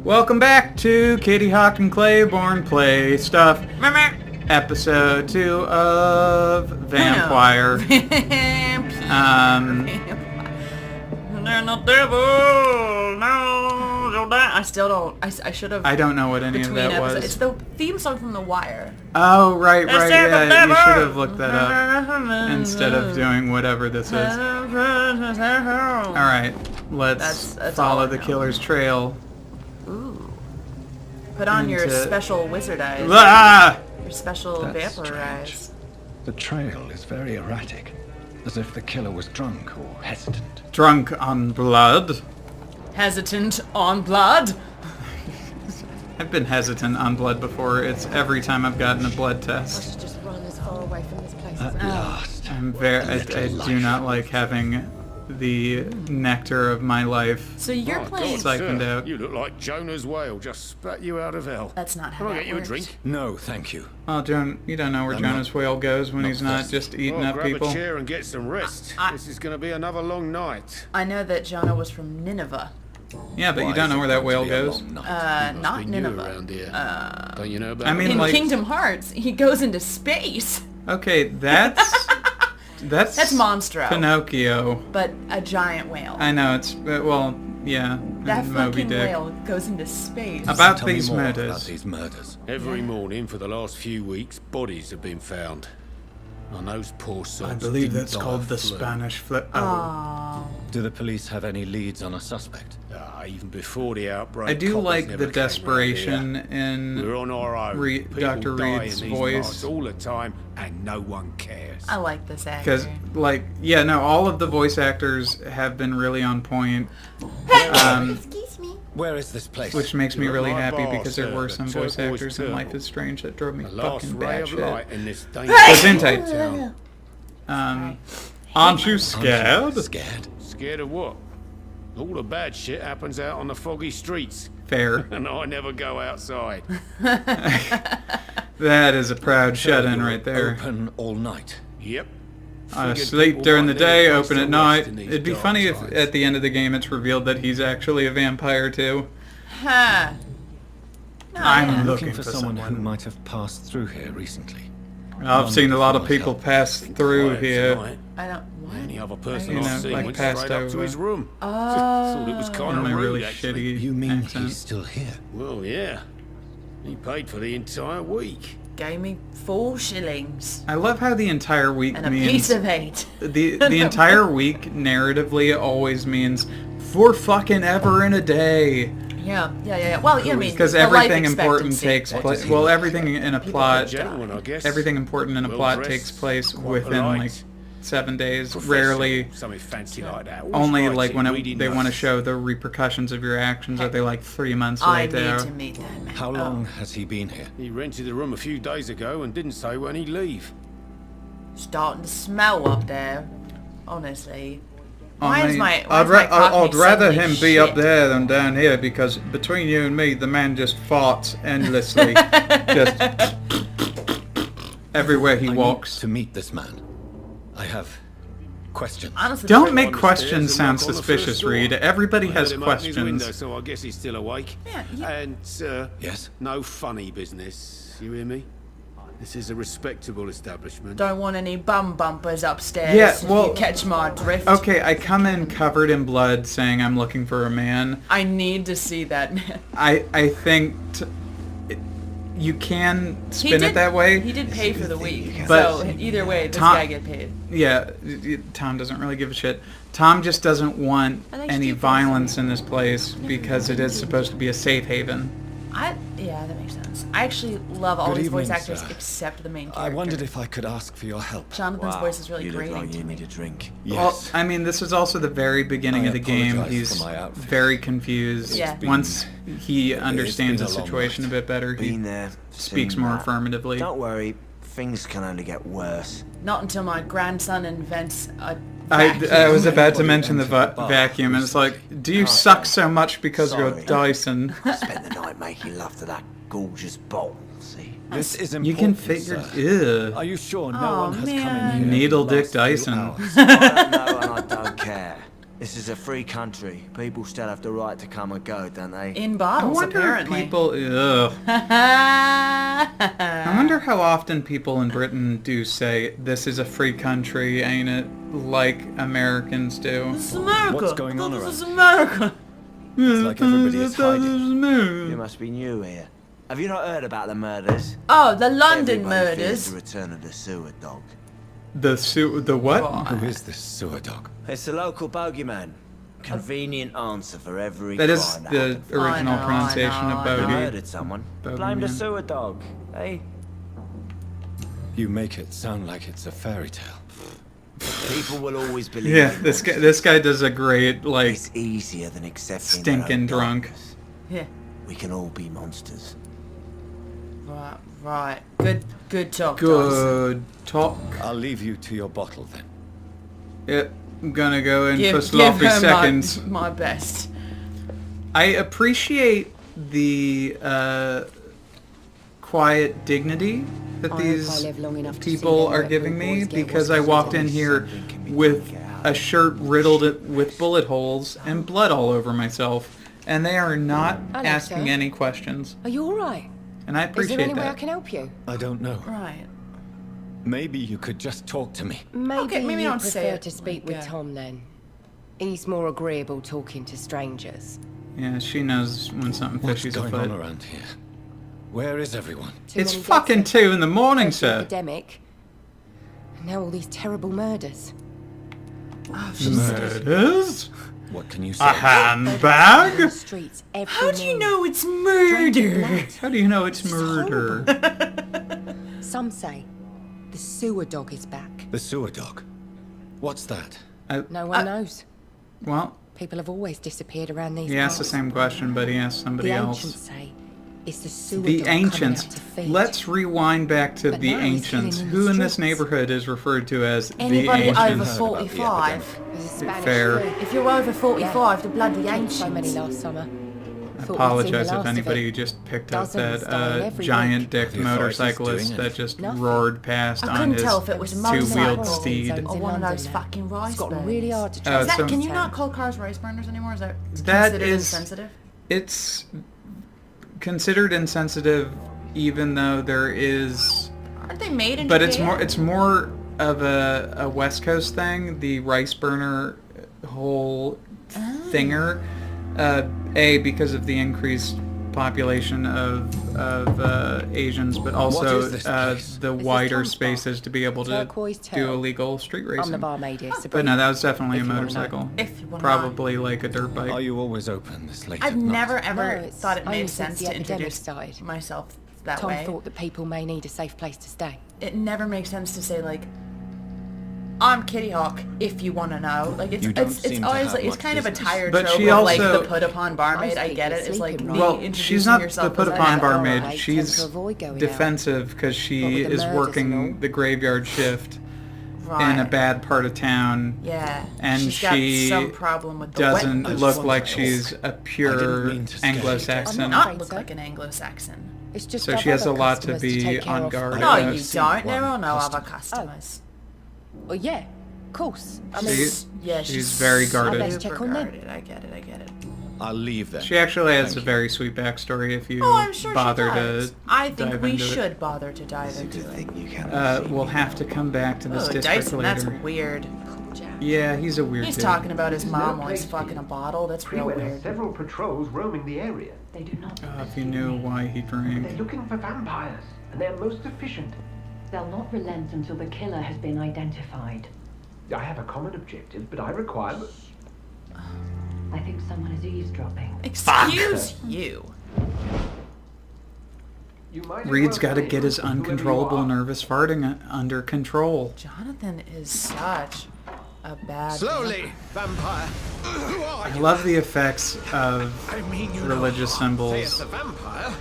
Welcome back to Kitty Hawk and Claiborne Play Stuff. Episode 2 of Vampyr. No, devil, no, you'll die. I still don't. I should have. I don't know what any of that was. It's the theme song from The Wire. Oh, right, yeah. You should have looked that up instead of doing whatever this is. Alright, let's follow the killer's trail. Ooh. Put on your special wizard eyes. Ah! Your special vampire eyes. The trail is very erratic, as if the killer was drunk or hesitant. Drunk on blood. Hesitant on blood? I've been hesitant on blood before. It's every time I've gotten a blood I test. should just run as far away from this place At as I can. last. I do not like having the nectar of my life So you're playing... siphoned out. You look like Jonah's whale just spat you out of hell. That's not how Can I that get you a works. drink? No, thank you. Oh, Joan, you don't know where Jonah's whale goes when he's not just eating Well, up grab people. a chair and get some rest. This is going to be another long night. I know that Jonah was from Nineveh. Yeah, but you Why don't is know it where that going to whale be a goes. long night? Not Been new Nineveh. around here. Don't you know about I mean, In like- Kingdom Hearts, he goes into space. Okay, that's That's Monstro. Pinocchio. But a giant whale. I know it's well, yeah. That and Moby fucking Dick. whale goes into space. About Tell me these more murders. about these murders. Every morning for the last few weeks, bodies have been found. And those poor souls I believe didn't that's die called of the flu. Spanish flu. Oh. Do the police have any leads on a suspect? Even before the outbreak, I do coppers like never the came round desperation here. We're in. on our own. People Dr. die Reed's in these voice. parts all the time, and no one cares. I like this actor. Because, like, yeah, no, all of the voice actors have been really on point. Excuse me. Where is this place? Which makes me You're really my happy boss, because there sir, were the some voice turquoise actors in turtle. Life is Strange that drove me The last fucking ray of light batshit. in this dangerous Gesundheit. town. Aren't you scared? Scared? Scared of what? All the bad shit happens out on the foggy streets, Fair. and I never go outside. That is a proud shut-in right there. Open all night. Yep. I Figured sleep people during might the need a day, place open to at rest night. in these It'd be dark funny if times. at the end of the game it's revealed that he's actually a vampire too. Huh. No, I'm yeah. looking for someone who might have passed through here recently. I've seen a lot of Before people help. pass through Quiet here. tonight. I don't... What? Any other person You know, I've seen like went passed straight up to over. his room. Oh. Thought it was kind In of my rude, really actually. shitty You mean accent. he's still here? Well, yeah. He paid for the entire week. Gave me 4 shillings. I love how the entire week And a means piece of 8. the entire week narratively always means for fucking ever in a day. Yeah. Well, you know, I mean, Because the life everything important expectancy. takes place. Well, everything in a plot, Gentleman, I guess. everything important in a Well plot dressed, takes place quite within polite. like 7 days. Professional, Rarely, something fancy like that. Always only writes like it, when reading they want to notes. show the repercussions of your actions. Are they like 3 months I later? need to meet that man. How long has he been here? He rented the room a few days ago and didn't say when he'd leave. Starting to smell up there. Honestly. I Why is mean, my I'd rather suddenly him be up shit? there than down here because between you and me, the man just farts endlessly, just everywhere he I walks. need to meet this man. I have questions. Honestly, Don't Go make on the questions stairs and sound knock on the suspicious, first door. Reed. Everybody I has heard him open his window, questions. so I guess he's still awake. Yeah. And, Yes? no funny business. You hear me? This is a respectable establishment. Don't want any bum bumpers upstairs. Yeah, if well- you catch my drift. Okay, I come in covered in blood saying I'm looking for a man. I need to see that man. I think you can spin it that way. He did pay for the week, But so either way, this Tom- guy get paid. Yeah, Tom doesn't really give a shit. Tom just doesn't want I think any Steve does. violence in this place because it is supposed to be a safe haven. Yeah, that makes sense. I actually love all Good these voice evening, actors sir. except the main character. I wondered if I could ask for your help. Jonathan's voice is really you look grating like to you me. need a drink. Well, Yes. I mean, this is also the very beginning I of the game. apologize He's for my outfit. very confused. Yeah. Once he understands the been a long situation a night. bit better, he Been there. speaks seen more that. affirmatively. Don't worry, things can only get worse. Not until my grandson invents a I vacuum. was about to Anybody mention the entered the bar vacuum, and it's like, do you Oh, suck so much because you're sorry. Dyson? I spent the night making love to that gorgeous bowl, see? This is important, You can figure. sir. Ew. Are you sure no Aw, one has come man. in here? Needle in the Dick last few Dyson. hours? I don't know and I don't care. This is a free country. People still have the right to come and go, don't they? In I bottles, wonder apparently. if people... Ugh. I wonder how often people in Britain do say, this is a free country, ain't it? Like Americans do. This is America. What's going on This is around America. It's like everybody is hiding. You must be new here. Have you not heard about the murders? Oh, the London Everybody fears murders. the return of the sewer dog. The what? Who is this sewer dog? It's the local bogeyman. Convenient answer for every That is crime the happened. original I know, pronunciation I of know. You bogey. murdered someone. Blame the Bogeyman. sewer dog. Hey, You make it sound like it's a fairy tale. people will always believe. Yeah, in this guy does a great, like, It's easier than accepting their stinking own drunk. darkness. Yeah. We can all be monsters. Right. Good talk, dogs. Good talk. I'll leave you to your bottle then. Yep, I'm gonna go in Give for sloppy her seconds. my best. I appreciate the quiet dignity that I hope I these live long enough to see people them are let giving good me, boys get because what's I walked in Something here can be with done, get out. a shirt riddled with bullet holes and blood all over myself, and they are not Hello, asking sir. any questions, Are you all right? and I Is there appreciate any way I that. can help you? I don't know. Right. Maybe you could just talk to me. Maybe, Okay, maybe you don't say prefer it to speak like with that. Tom then. He's more agreeable talking to strangers. Yeah, she knows when something What's fishy's going afoot. on around here? Where is everyone? Too It's many dead fucking since 2 in the morning, first the sir. epidemic. And now all these terrible murders. Murders? What can you say? A On the handbag? streets every How do you morning. know it's Drinking murder? blood. How do you know it's murder? Some say the sewer dog is back. The sewer dog. What's that? No one knows. Well, People have always disappeared around these he asked the parts. same question, but he asked somebody The else. ancients say it's the sewer The dog coming ancients. out to feed. Let's rewind back to But the now he's ancients. killing in Who the in this streets. neighborhood is referred to as Anybody the over ancients? Heard about the 45. There's a Spanish Fair. flu. If you're over 45, the bloody Killed so many ancients. last summer. I Thought we'd seen apologize the if last of anybody it. just picked up Dozens that dying every giant week. dick Are the authorities motorcyclist doing that just Nothing. roared past I on couldn't his tell if it was a two-wheeled motorcycle steed. Zones or in one of London those now. fucking rice It's gotten burns. really hard to Oh, track Is that, so- can you down. not call cars rice burners anymore? Is that That considered is- insensitive? It's considered insensitive, even though there is, Aren't they made in but Japan? it's more of a West Coast thing. The rice burner whole thinger, because of the increased population of Asians, but also is this place? the This is wider Tom's bar. spaces to be able to Turquoise do Tail. illegal street I'm the racing. barmaid here, Sabrina. But no, that was definitely a If you wanna know. motorcycle. If you wanna know. Probably like a dirt Are bike. you always open this late I've at night? never ever No, it's thought it only made since sense the to epidemic introduce started. myself that Tom way. thought that people may need a safe place to stay. It never makes sense to say like, I'm Kitty Hawk. If you want to know, like You don't it's seem to always have like it's much kind of a business. tired But trope she of like also- the put upon barmaid. I get it. It's like Sleeping me Well, introducing she's not yourself the put as upon a- barmaid. I tend She's to avoid going out. defensive because But she with the is murders and working all. the graveyard shift Right. in a bad part of town. Yeah. And she's she got some problem with the wet Doesn't pussy. look want like to she's a pure mean to scare you. Anglo-Saxon. I'm Not Afraid look so. like an Anglo-Saxon. It's just So I've she has other a lot to customers be take care on of. guard No, about. you see don't. There one are no other customer. customers. Well, yeah, of course. I mean, She's- Yeah, she's very guarded. Let's check super on them. guarded. I get it. I'll leave then. She actually has Thank a you. very sweet backstory if you Oh, I'm sure bother she does. to I think dive we into it. should bother to dive It's a into good it. thing you can't see We'll me. have to come back to this Oh, district Dyson, later. that's weird. Yeah, he's a weird He's dude. talking about his mom no while he's place fucking here. a bottle. That's real Freeman has weird. several patrols roaming the area. They do not. If you knew why he drank. They're looking for vampires, and they're most efficient. They'll not relent until the killer has been identified. I have a common objective, but I require... I think someone is eavesdropping. Excuse you. You might as Reed's well got to say get his whoever you uncontrollable are. nervous farting under control. Jonathan is such a bad Slowly, vampire. Who are I you? love the effects of I mean, you religious Saith symbols. the vampire.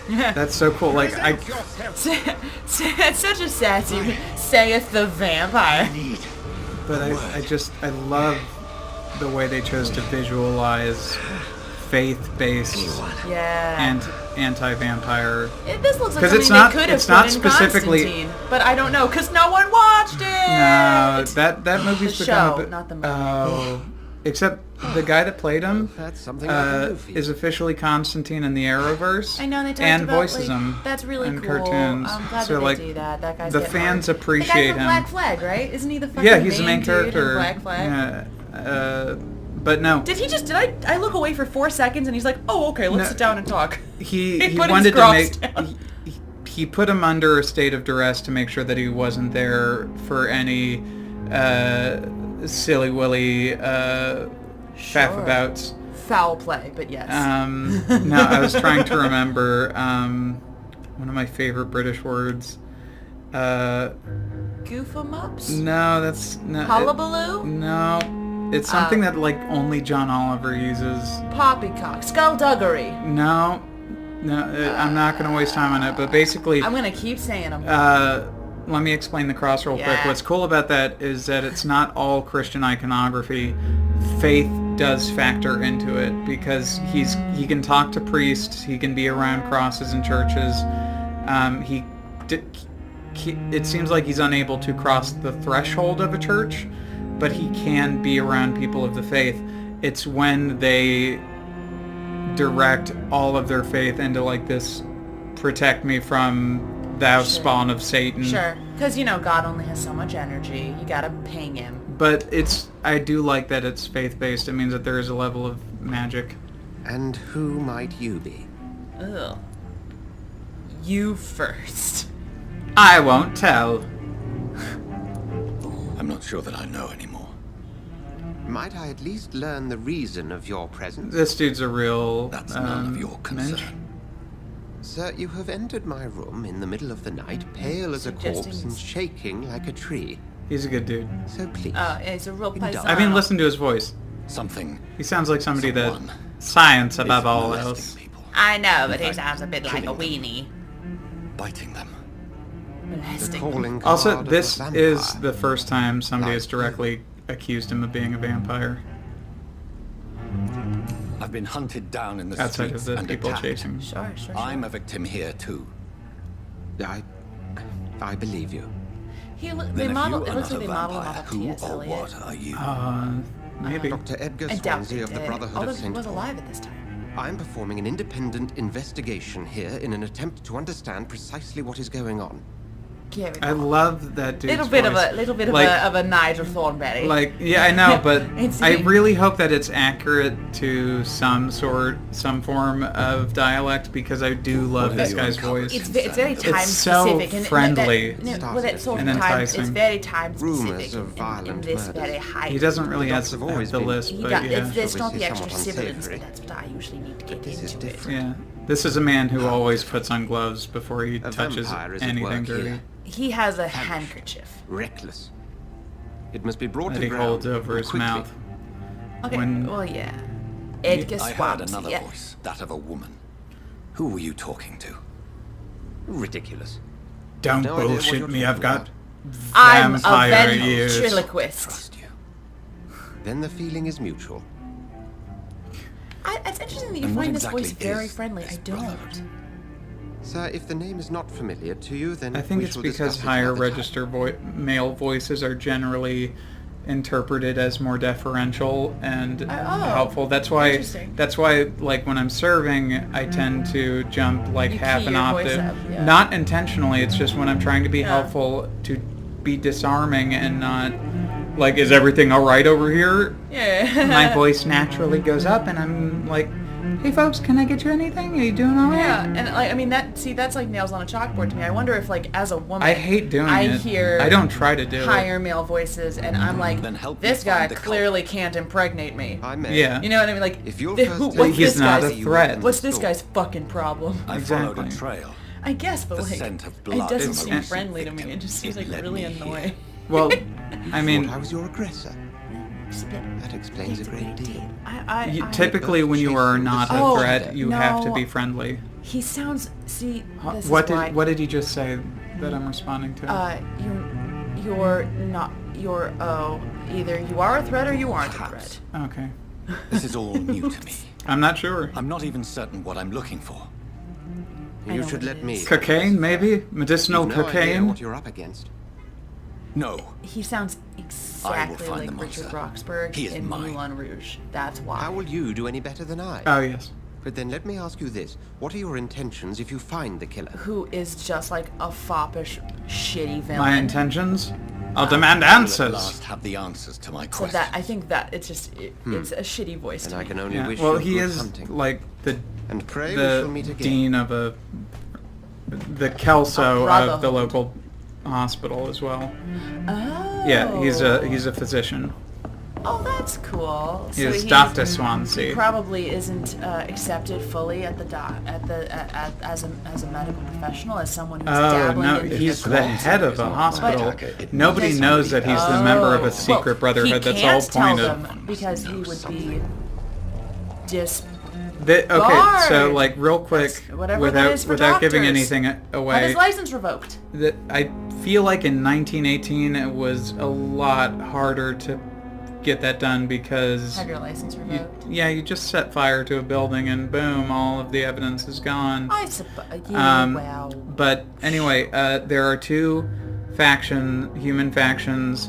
That's so cool. Like, Present yourself. It's such a sassy saith the vampire. but I love the way they chose to visualize faith-based Yeah. and anti-vampire. This looks like 'Cause something it's not- they could have it's not put in specifically- Constantine, but I don't know because no one watched it. No, that movie's The become show, a bit. not the movie. Oh, Except the guy that played him That's something I can do for you. is officially Constantine in the Arrowverse. I know, and they talked and about, voices like, him. that's really in cool. cartoons. I'm glad so that like they do that. That guy's the getting fans more. appreciate the guy from him. Black Flag, right? Isn't he the fucking Yeah, he's the main dude in character. Black Flag? Yeah, but no. Did I look away for 4 seconds and he's like, oh, okay, let's No. sit down and talk. He put his wanted to cross make down. he put him under a state of duress to make sure that he wasn't there for any silly willy faff-abouts. Foul play, but yes. No, I was trying to remember one of my favorite British words. Goof 'em ups? No, that's no. Hullabaloo? No, it's something that like only John Oliver uses. Poppycock. Skullduggery. No, I'm not going to waste time on it. But basically, I'm gonna keep saying them. let me explain the cross real quick. Yeah. What's cool about that is that it's not all Christian iconography. Faith does factor into it because he can talk to priests, he can be around crosses in churches. It seems like he's unable to cross the threshold of a church, but he can be around people of the faith. It's when they direct all of their faith into like this protect me from thou spawn of Satan. Sure. Because, God only has so much energy. You gotta ping him. But I do like that it's faith-based. It means that there is a level of magic. And who might you be? Ugh. You first. I won't tell. I'm not sure that I know anymore. Might I at least learn the reason of your presence? This dude's a real That's none of your concern. mensch. Sir, you have entered my room in the middle of the night, pale as a corpse Suggesting- and shaking like a tree. He's a good dude. So please. It's a real place. I mean, listen to his voice. Something. He sounds like somebody Someone that science is above all molesting else. people, I know, but he In fact, sounds a bit like a killing them. weenie. biting them. Molesting. Calling Also, card of this a vampire. is the first time somebody has Like directly accused him of being a vampire. I've been hunted down in the Outside of streets the and people attacked. chasing. Sure. I'm a victim here too. I believe you. Then They if model. you It are looks not like a they model him vampire, off of who T.S. or Eliot. what are you? Maybe. Dr. Edgar I doubt Swansea they of the did. Brotherhood Although of he St. was Paul. alive at this time. I'm performing an independent investigation here in an attempt to understand precisely what is going on. Gary. I love that dude's Little bit voice. of a Nigel Thornberry. Yeah, I know, but It's- I really hope that it's accurate to some form of dialect because I do love What this are guy's your voice. covers? It's very It's time so specific and friendly that sort and of time. It's enticing. very time Rumors specific of in violent this murders. very high. He doesn't really The have dogs have always the been- list, He but got, yeah. It's not the Obviously extra somewhat sibilance, unsavory. but that's what I usually need to get This is into it. different. Yeah. This is a man who always puts on gloves before he A touches vampire is at anything work dirty. here. He has a handkerchief. Reckless. It must be brought That to he ground holds over his quickly. mouth. Okay, When- well, yeah. Edgar I heard Swampsy, another yeah. voice, that of a woman. Who were you talking to? Ridiculous. Don't No idea what bullshit you're me, talking I've got about. I'm a vampire ears. ventriloquist. Trust you. Then the feeling is mutual. It's interesting that you And what find this exactly voice very is friendly. this I don't. brotherhood? Sir, if the name is not familiar to you, then I think we it's shall because discuss it higher another time. register male voices are generally interpreted as more deferential and helpful. That's why interesting. like when I'm serving, I tend to jump like You half key an your voice octave. up, yeah. Not intentionally, it's just when I'm trying to be Yeah. helpful to be disarming and not like, is everything all right over here? Yeah. My voice naturally goes up and I'm like, hey folks, can I get you anything? Are you doing all right? Yeah, and like I mean that's like nails on a chalkboard to me. I wonder if like as a woman I hate doing I it. hear I don't try to do higher male voices and I'm like, Then help me this guy find the clearly can't impregnate me. I it. may. Yeah. You know what I mean? Like If you'll th- first who- tell what's me He's this not guy's a threat. what's this guy's fucking problem? I followed a Exactly. trail. I guess, but The like scent of it blood doesn't from a seem recent friendly to me. victim. It just seems It like led really me here. annoying. Well, I Thought mean, I was your aggressor. That explains a great deal. typically when you are not a Oh, threat, you have to no. be friendly. He sounds. See, this What is why. did he just say that I'm responding to? You're not. You're either you are a threat or you aren't a Perhaps. threat. Okay. This is all new to me. I'm not sure. I'm not even certain what I'm looking for. I You know should what let it me. is. Cocaine, maybe? Medicinal You've no idea cocaine? what you're up against. No. He sounds exactly find like the Richard monster. Roxburgh He is in mine. Moulin Rouge. That's why. How will you do any better than I? Oh, yes. But then let me ask you this. What are your intentions if you find the killer? Who is just like a foppish, shitty villain. My intentions? I'll demand I will at answers. last have the answers to my So questions. that I think that it's just it's a shitty voice And to I me. can only Yeah. wish Well, you he good is hunting. like the And pray we shall meet again. dean of the Kelso of Brotherhood. the local hospital as well. Oh. Yeah, he's a physician. Oh, that's cool. He is Dr. Swansea. He probably isn't accepted fully at the as a medical professional, as someone who's Oh dabbling no, in he's the the occult. head of a hospital. But- Nobody Yes. knows that he's the member of a Well, secret brotherhood. he That's the whole can't tell point of. them because he would be Okay, so barred. like real quick, Whatever that is for without giving doctors. anything Had away, his license revoked. that I feel like in 1918 it was a lot harder to get that done because Have your license revoked. you just set fire to a building and boom, all of the evidence is gone. I suppose. Yeah, Um, wow. But anyway, there are two human factions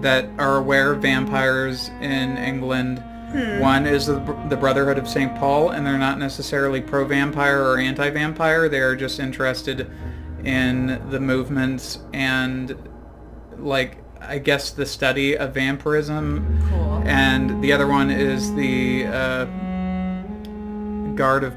that are aware of vampires in England. One is the Brotherhood of St. Paul, and they're not necessarily pro-vampire or anti-vampire. They're just interested in the movements and, like, I guess the study of vampirism. Cool. And the other one is the Guard of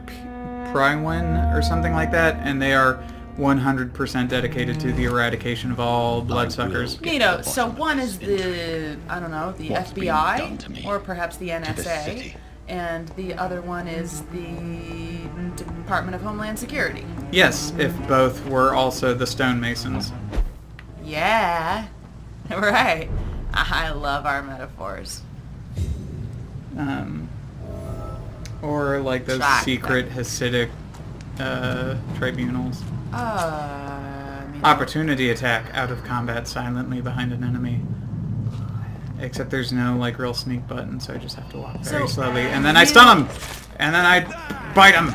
Prywin or something like that, and they are 100% dedicated to the eradication of all bloodsuckers. Neato. So one is the, I don't know, the What's been FBI, done to me, or perhaps the the NSA, city. and the other one is the Department of Homeland Security. Yes, if both were also the stonemasons. Yeah. Right. I love our metaphors. Or like those Track. secret Hasidic tribunals. I mean, Opportunity attack out of combat silently behind an enemy. Except there's no like real sneak button, so I just have to walk very So, slowly. And then I stun him! And then I bite him!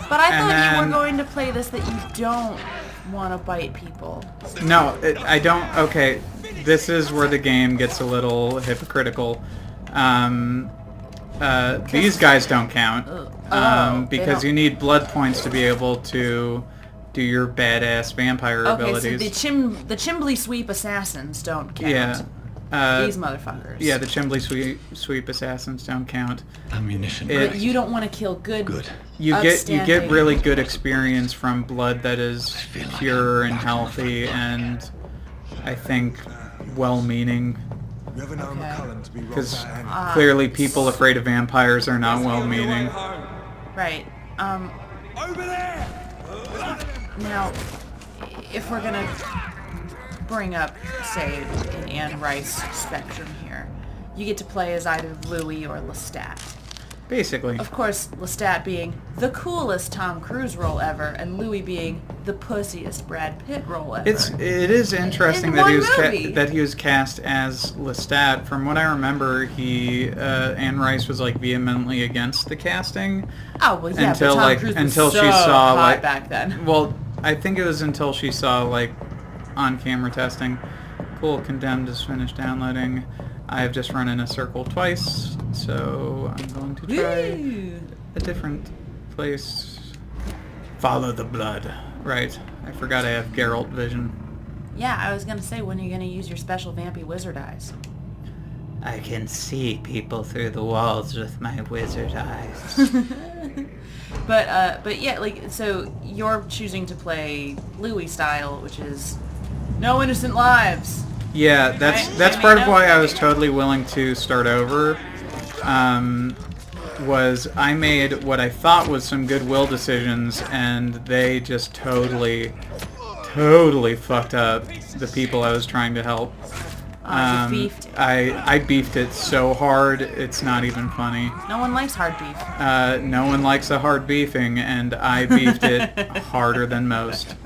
But I and thought you then- were going to play this that you don't want to bite people. No, I don't. Okay, this is where the game gets a little hypocritical. These guys don't count they because don't. you need blood points to be able to do your badass vampire Okay, abilities. so the Chimbley Sweep assassins don't count. Yeah. These motherfuckers. Yeah, the Chimbley sweep assassins don't count. Ammunition. It- But you don't want to kill good. Good. You get upstanding- really good experience from blood that is feel like pure and healthy and I think well-meaning. You ever known Okay. McCullen to be wrong Because about anything? clearly people afraid of vampires are not well-meaning. Right. Over there! Now, if we're gonna bring up, say, an Anne Rice spectrum here, you get to play as either Louis or Lestat. Basically. Of course, Lestat being the coolest Tom Cruise role ever, and Louis being the pussiest Brad Pitt role ever. It is interesting In that he one was movie. that he was cast as Lestat. From what I remember, Anne Rice was like vehemently against the casting. Oh well, yeah, until, but Tom like, Cruise until was she so saw, hot like- back then. Well, I think it was until she saw like on-camera testing. Cool, Condemned is finished downloading. I have just run in a circle twice, so I'm going to try Woo! a different place. Follow the blood. Right. I forgot I have Geralt vision. Yeah, I was gonna say, when are you gonna use your special vampy wizard eyes? I can see people through the walls with my wizard eyes. But yeah, like, so you're choosing to play Louis style, which is no innocent lives. Yeah, that's Right? part of I mean, why I was okay. totally willing to start over. Was I made what I thought was some goodwill decisions, and they just totally fucked up the people I was trying to help. You beefed it. I beefed it so hard, it's not even funny. No one likes hard beef. No one likes a hard beefing, and I beefed it harder than most.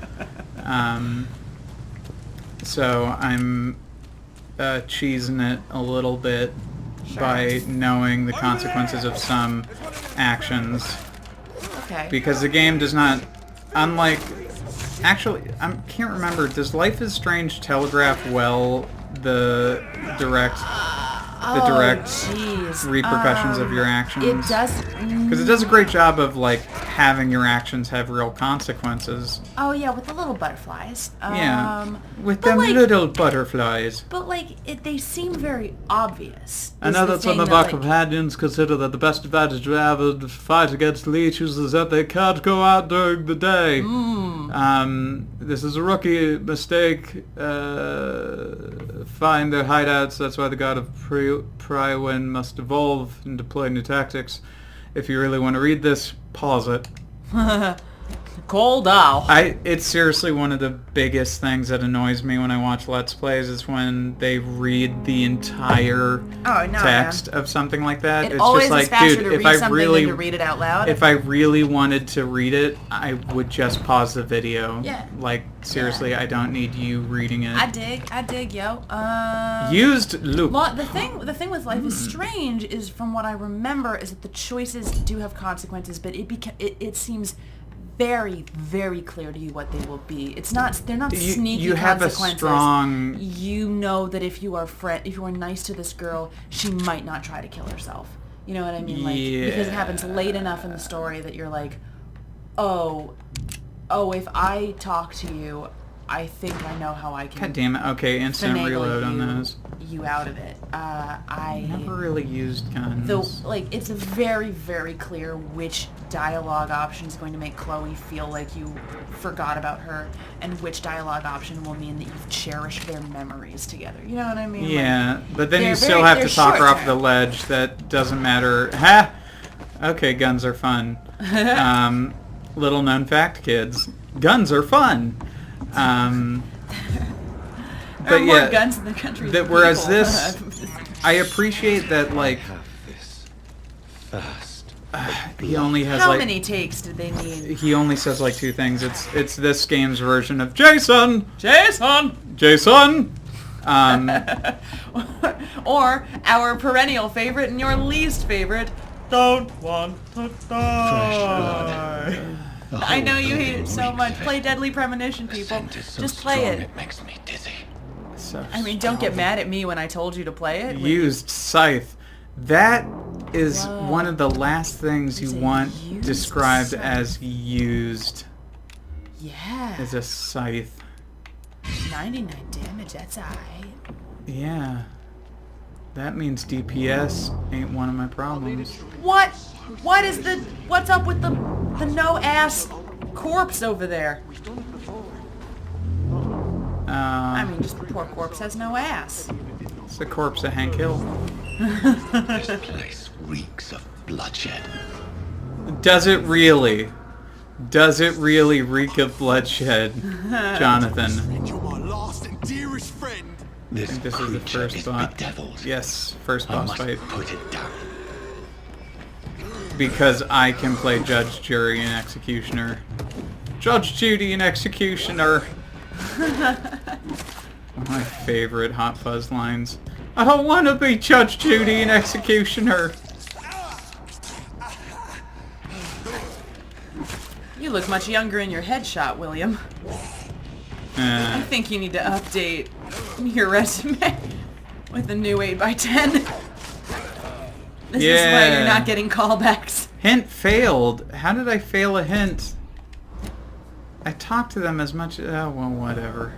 So I'm cheesing it a little bit by knowing the consequences of some actions. Okay. Because the game does not, unlike Actually, I can't remember. Does Life is Strange telegraph well the direct jeez. repercussions of your actions? It does. Because it does a great job of like having your actions have real consequences. Oh yeah, with the little butterflies. Yeah, with but, them like, little butterflies. But like, they seem very obvious. I know that some of our companions consider that the best advantage we have in the fight against leeches is that they can't go out during the day. This is a rookie mistake. Find their hideouts. That's why the god of Prywin must evolve and deploy new tactics. If you really want to read this, pause it. Cold owl. It's seriously one of the biggest things that annoys me when I watch Let's Plays is when they read the entire text of something like that. It's always just like, faster dude, to read something than to read it out loud. If I really wanted to read it, I would just pause the video. Yeah. Like, seriously, I don't need you reading it. I dig, yo. Used loop. The thing with Life is Strange is, from what I remember, is that the choices do have consequences, but it seems very, very clear to you what they will be. They're not sneaky you have consequences. A strong... You know that if you are nice to this girl, she might not try to kill herself. You know what I mean? Like, because it happens late enough in the story that you're like, oh, if I talk to you, I think I know how I can. God damn it. Okay, instant reload on those. You out of it. I never really used guns. It's very, very clear which dialogue option is going to make Chloe feel like you forgot about her, and which dialogue option will mean that you've cherished their memories together. You know what I mean? Yeah, but then you still have to talk her off the ledge. That doesn't matter. Ha! Okay, guns are fun. Little known fact, kids. Guns are fun. There are more guns in the country than whereas people. this, I appreciate that, like, he only has How many takes did they need? He only says like 2 things. It's this game's version of Jason. Or our perennial favorite and your least favorite, don't want to die. I know you hate it so much. Play Deadly Premonition, people. Just play it. It makes me dizzy. I mean, don't get mad at me when I told you to play it. Used scythe. That is one of the last things you want described as used. Yeah. Is a scythe. 99 damage, that's alright. Yeah. That means DPS ain't one of my problems. What? What's up with the no-ass corpse over there? I mean, just the poor corpse has no ass. It's the corpse of Hank Hill. This place reeks of bloodshed. Does it really? Does it really reek of bloodshed, Jonathan? You're my last and dearest friend. I think this is the first boss. Yes, first boss fight. Put it down. Because I can play Judge, Jury, and Executioner. Judge, Judy, and Executioner. One of my favorite Hot Fuzz lines. I don't want to be Judge, Judy, and Executioner. You look much younger in your headshot, William. I think you need to update your resume with a new 8x10. This is why you're not getting callbacks. Hint failed. How did I fail a hint? I talked to them as much... Oh, well, whatever.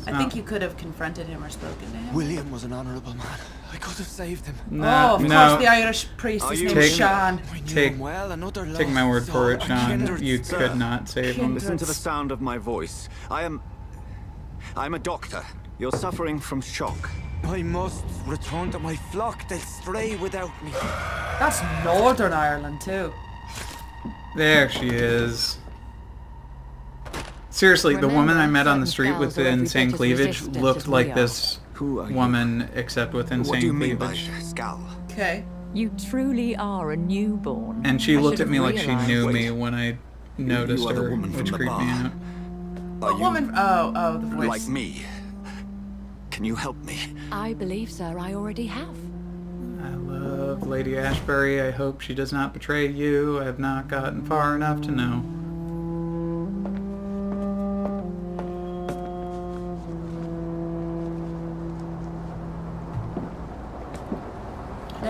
I think you could have confronted him or spoken to him. William was an honourable man. I could have saved him. No, of course the Irish priest is named Sean. Take my word for it, Sean. You could not save him. Listen to the sound of my voice. I'm a doctor. You're suffering from shock. I must return to my flock. They'll stray without me. That's Northern Ireland, too. There she is. Seriously, the woman I met on the street with the insane cleavage looked like this woman, except with insane cleavage. Okay. You truly are a newborn. And she looked at me like she knew me when I noticed her, which creeped me out. What woman? Oh, the voice. Like me. Can you help me? I believe, sir, I already have. I love Lady Ashbury. I hope she does not betray you. I have not gotten far enough to know.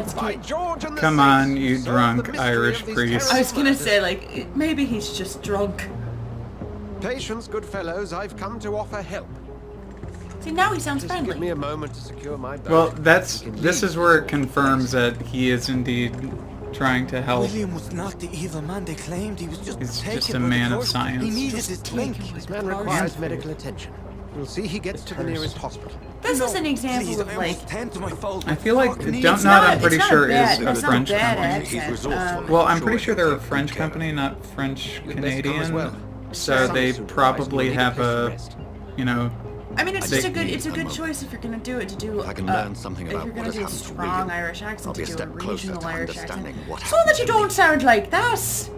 let's By get... George and the Come on, saints, you solve the drunk mystery Irish of these priest. I was gonna terrible say, like, maybe he's just drunk. Patience, good fellows, I've come to offer help. See, now he sounds Just give me friendly. a moment to secure my boat. Well, We can this leave is where it this confirms that he is indeed trying to help. William was not the evil man they claimed. He was just He's taken just a by the man of curse. science. He needed his drink. This man requires medical attention. We'll see he gets to the nearest hospital. This is an example Please, of, I like... almost tend to my fault. I feel like Fuck me. Don't It's Not, not- I'm pretty it's not sure, bad- is a it's not French bad company. accent. Well, I'm pretty sure they're a French company, not French Canadian. well. So they probably have a, you know, I mean, it's They- just it's a good choice if you're gonna do it to do. If I can learn something if about you're what gonna has do a happened to strong William, Irish accent, I'll be to a do a step closer regional to Irish accent, understanding what so that happened you to don't me. sound like that.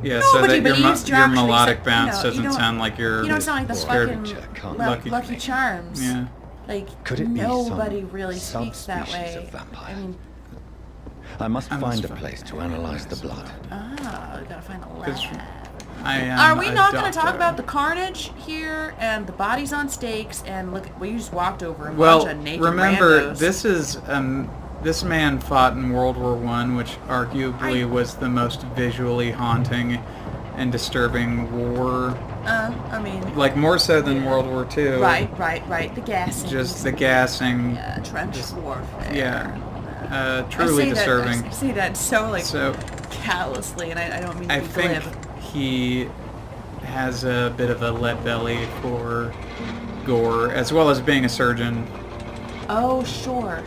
yeah, so Nobody that your, believes you're your actually melodic you bounce know, doesn't you don't- sound like you're You don't sound like the scared. fucking Lucky. Lucky Charms. Yeah. Like Could it be nobody some really speaks that subspecies way. of vampire? I mean, I must I must find a find place to analyze the blood. we gotta find a 'Cause lab. I am Are we a not going to doctor. talk about the carnage here and the bodies on stakes and look? We just walked over a Well, bunch of naked remember, randos. this is this man fought in World War One, which arguably was the most visually haunting and disturbing war. I mean, Like more so than World War Two. right. The gassing. Just the gassing. Yeah, trench warfare. Yeah. I Truly say disturbing. That, I say that so like So callously, and I don't mean to I be think glib. he has a bit of a lead belly for gore, as well as being a surgeon. Oh, sure.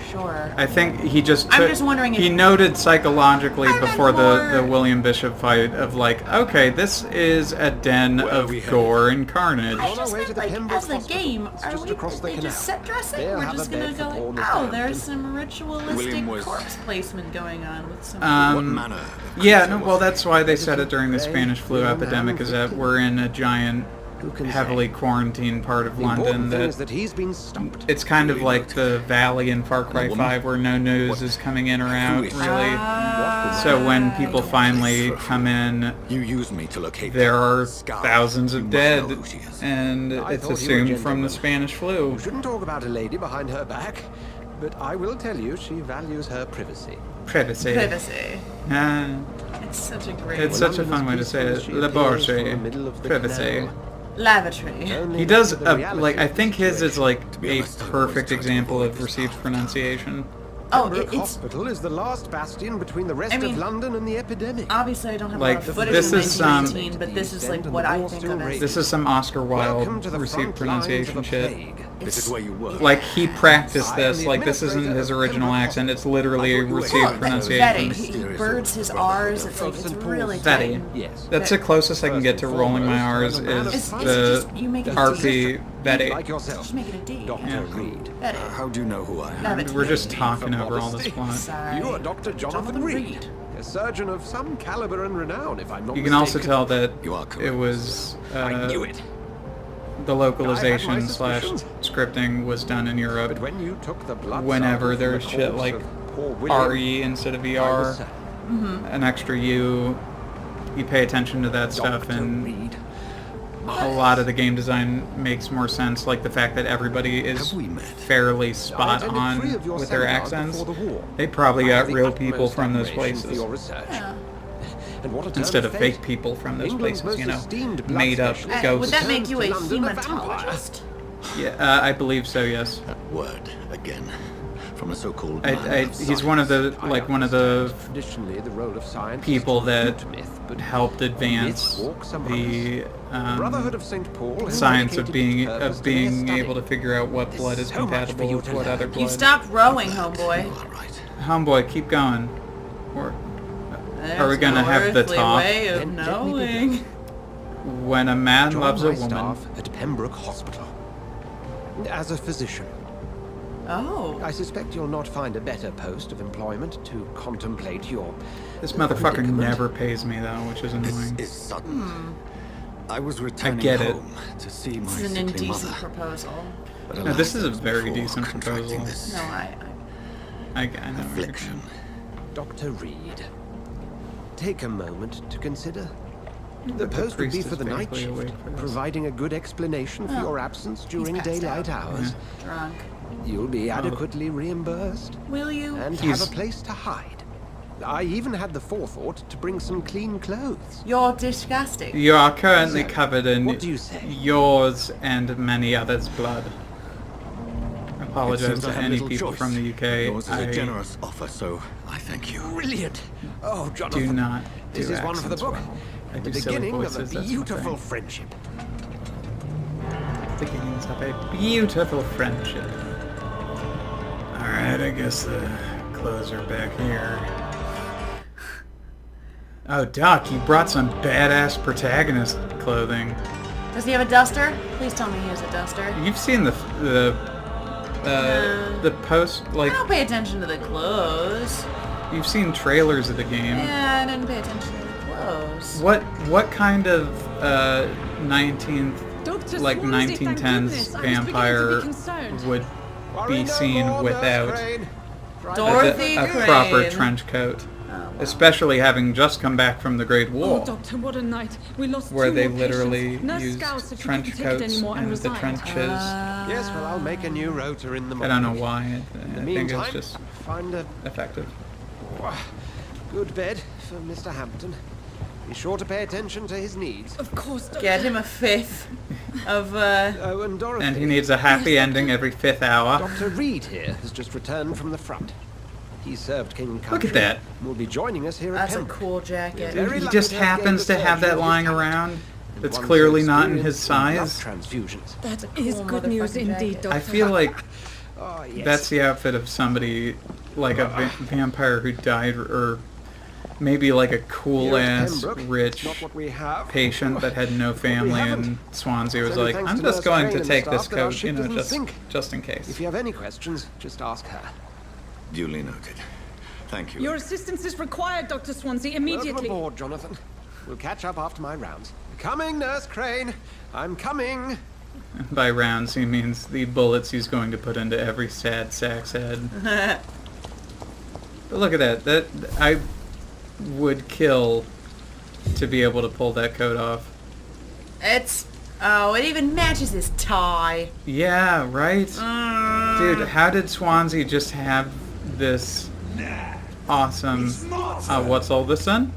I think he just I'm took- just wondering he if- noted psychologically I meant before more- the William Bishop fight of like, okay, this is a den of gore and carnage. I just meant, like, as a game, are just we across the they canal. just set dressing? They'll We're have just a gonna bed go for Paul like, and oh, Mr. there's Hampton. some ritualistic William was- corpse placement going on with some. What manner of Yeah, creature no, was well, he? that's why they said it during the Spanish flu epidemic, is that we're in a giant, heavily quarantined part of The London important thing is that that he's been stopped. it's kind of like the valley in Far Cry 5 where no news is coming in or out, really. So when people finally come in, You used me to locate there are Scar. thousands You of must dead, know who she is. and I it's thought you were a assumed from gentleman. the Spanish flu. You shouldn't talk about a lady behind her back, but I will tell you she values her privacy. Privacy. Privacy. Ah, It's such a great it's such a fun way to say it. Laboratory. Privacy. lavatory. He does, like, I think his is like a perfect example of received pronunciation. Oh, Pembroke it's Hospital is the last bastion between the rest I mean- of London and the epidemic. obviously I don't have Like, a lot of footage this from is, 1919, but this is like what I think of as. This is some Oscar Welcome Wilde to the received front lines of pronunciation a shit. plague. This is where you work. Like, he practiced I am this, the like, this isn't his administrator of original Pembroke accent, it's Hospital. literally I thought you were received Vetting. pronunciation. He birds his R's. It's like it's really Vetty. tight. Yes. That's the closest I can get to rolling my R's is It's the just you make it RP Betty. Like yourself, Just make it a D. Dr. Yeah. Reed. Betty. How do you know who I am? Lavatory. We're just talking over all this plot. Sorry. You are Dr. Jonathan Reed, a surgeon of some caliber and renown, if I'm not You can also mistaken. tell that You are correct. it was I knew it. the localization I had my slash suspicions. scripting was done in Europe. But when you took the blood Whenever sample from there's the shit corpse like of poor William, RE instead of I ER, was sad. an extra U, you pay attention to that stuff, Dr. and Reed. a lot of the game design makes more sense. Like the fact that everybody is Have we met? fairly spot I attended 3 on of your with their seminars accents. before the war. They probably I got have the real utmost people from those admiration for places your research. Yeah. And what a turn instead of fate. fake people from those England's places, you most know, esteemed blood made up specialist. ghosts. Would that make you a Turns to London a vampire. hematologist? Yeah, I believe so. Yes. That word again, from a so-called. He's one of the Traditionally, the role of science people is that to myth, but helped advance walks among the Brotherhood of St. Paul has science of dedicated its purpose to their being study. able to figure out what blood is so much for compatible you with to what learn. other You blood. stopped rowing, homeboy. Homeboy, keep going. Or are we There's gonna no have the earthly talk? way of Then let me begin. knowing. When a man Join loves a my woman, staff at Pembroke Hospital. As a physician, Oh. I suspect you'll not find a better post of employment to contemplate your this motherfucker predicament. never pays me though, which is annoying. This is sudden. I was returning get it. home to see my This is an sickly indecent mother. proposal. But No, alas, this is a that was very before decent contracting proposal. this No, I know what you're affliction. Dr. Reed. Take a moment to consider. The post would be priest for is the night vaguely shift, awake for this. providing a good explanation for your absence during passed daylight out. hours. Drunk. You'll be adequately reimbursed Will you? and have a place to hide. I even had the forethought to bring some clean clothes. You're disgusting. You are currently So, covered in what do you say? yours and many others' blood. I apologize It seems to I have any little people choice. from the UK. Yours is a I generous offer, so I thank you. Brilliant! Oh, Jonathan. do not do This is one for the accents book. well. I The do silly beginning voices, of a that's my beautiful thing. friendship. Beginnings of a beautiful friendship. Alright, I guess the clothes are back here. Oh, Doc, you brought some badass protagonist clothing. Does he have a duster? Please tell me he has a duster. You've seen the post, like, I don't pay attention to the clothes. you've seen trailers of the game. Yeah, I didn't pay attention to the clothes. What kind of 19th, Dr. like Swansea, thank 1910s goodness. I was beginning to be vampire concerned. would be Worry no seen more, without Nurse Crane. Dorothy a Crane. proper trench coat? Especially having just come back from the Great War, Oh, Doctor, what a night. We lost where two they more literally patients. Nurse used Scout said she trench couldn't take it coats anymore and and the resigned. trenches. Yes, well, I'll make a new rota in the I morning. don't know why. In the I think meantime, it's just find a effective. good bed for Mr. Hampton. Be sure to pay attention to his needs. Of course, Doctor. Get him a fifth of, Oh, and Dorothy. And he needs a happy ending every 5th hour. Dr. Reed here has just returned from the front. He served King Country. Look at that. and will be joining us here at that's a Pembroke. cool jacket. Very He lucky just to have happens gained to a have that surgeon lying with talent. around. That's One clearly so not in his experienced in blood size. transfusions. That cool is good news motherfucking indeed, jacket. Doctor. I feel like Oh, yes. that's the outfit of somebody like a vampire who died, or maybe like a cool Here at ass Pembroke, it's rich not what we have. patient that had no family, haven't. and Swansea was It's only like, thanks I'm to just Nurse going Crane to and take staff this that our coat, ship doesn't sink. just in case. If you have any questions, just ask her. Duly noted. Thank you. Your assistance is required, Dr. Swansea, immediately. Welcome aboard, Jonathan. We'll catch up after my rounds. Coming, Nurse Crane. I'm coming. By rounds, he means the bullets he's going to put into every sad sack's head. But look at that. That I would kill to be able to pull that coat off. It's... Oh, it even matches his tie. Yeah, right? Dude, how did Swansea just have this awesome... what's all this then?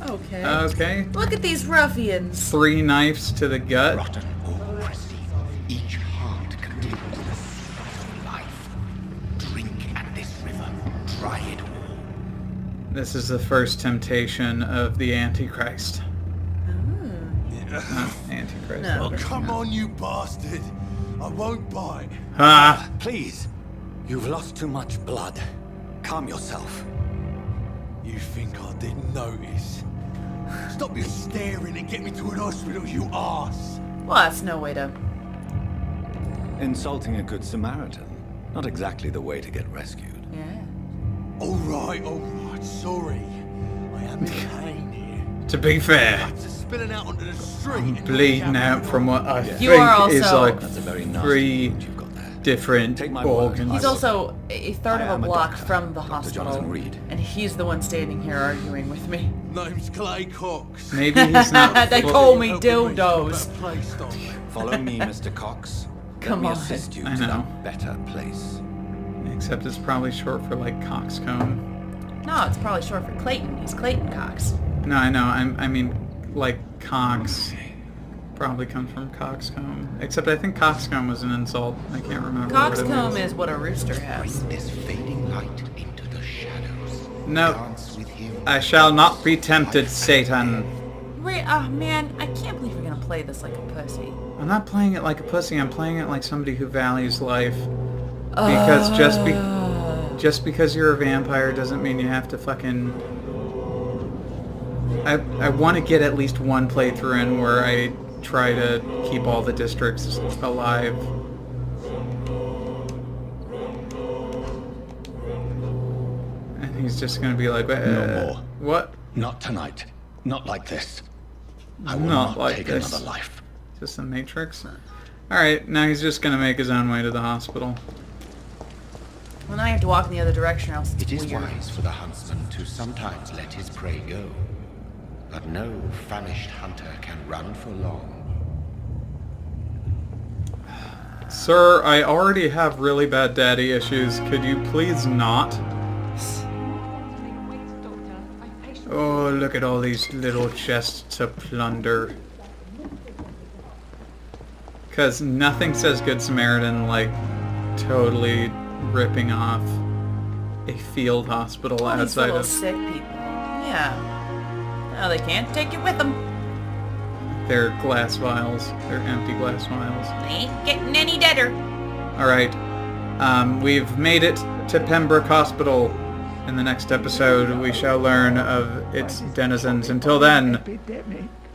Okay. Okay. Look at these ruffians. 3 knives to the gut. Rotten or pristine, each heart contains the seed of life. Drink at this river, try it all. This is the first temptation of the Antichrist. Not Antichrist. No. but- Come on, you bastard! I won't bite. Ah! Please. You've lost too much blood. Calm yourself. You think I didn't notice? Stop your staring and get me to an hospital, you arse! Well, that's no way to... Insulting a good Samaritan. Not exactly the way to get rescued. Yeah. Alright, sorry. I am in pain here. To be fair, After spilling out onto the street. I'm and bleeding not out from what I You are think is also- like That's a very nasty 3 wound you've got there. different Take my word. organs. He's also a third I of a am a block doctor, from the Dr. hospital. Jonathan Reed. And he's the one standing here arguing with me. Name's Clay Cox. Maybe he's not. They full- call me Helping me dildos. about place, Doc. Follow me, Mr. Cox. Come Let me on. assist you I to know. that better place. Except it's probably short for like coxcomb. No, it's probably short for Clayton. He's Clayton Cox. No, I know. I mean, like cox probably comes from coxcomb. Except I think coxcomb was an insult. I can't remember. what it Coxcomb was. is what a rooster has. This fading light into the shadows. No, Dance with him. I shall not be tempted, Satan. Oh man, I can't believe you're gonna play this like a pussy. I'm not playing it like a pussy. I'm playing it like somebody who values life. Because just because you're a vampire doesn't mean you have to fucking... I want to get at least one playthrough in where I try to keep all the districts alive. And he's just gonna be like, No more. What? Not tonight. Not like this. I will Not not like take this. another life. Just the Matrix? Alright, now he's just gonna make his own way to the hospital. Well, now I have to walk in the other direction, or else it's It is weird. wise for the huntsman to sometimes let his prey go. But no famished hunter can run for long. Sir, I already have really bad daddy issues. Could you please not? Oh, look at all these little chests to plunder. Because nothing says Good Samaritan like totally ripping off a field hospital All these outside little of... sick people. Yeah. No, they can't take it with them. Their glass vials. Their empty glass vials. They ain't getting any deader. Alright. We've made it to Pembroke Hospital. In the next episode, we shall learn of its denizens. Until then,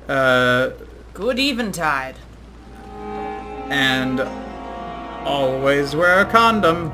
good eventide. And always wear a condom.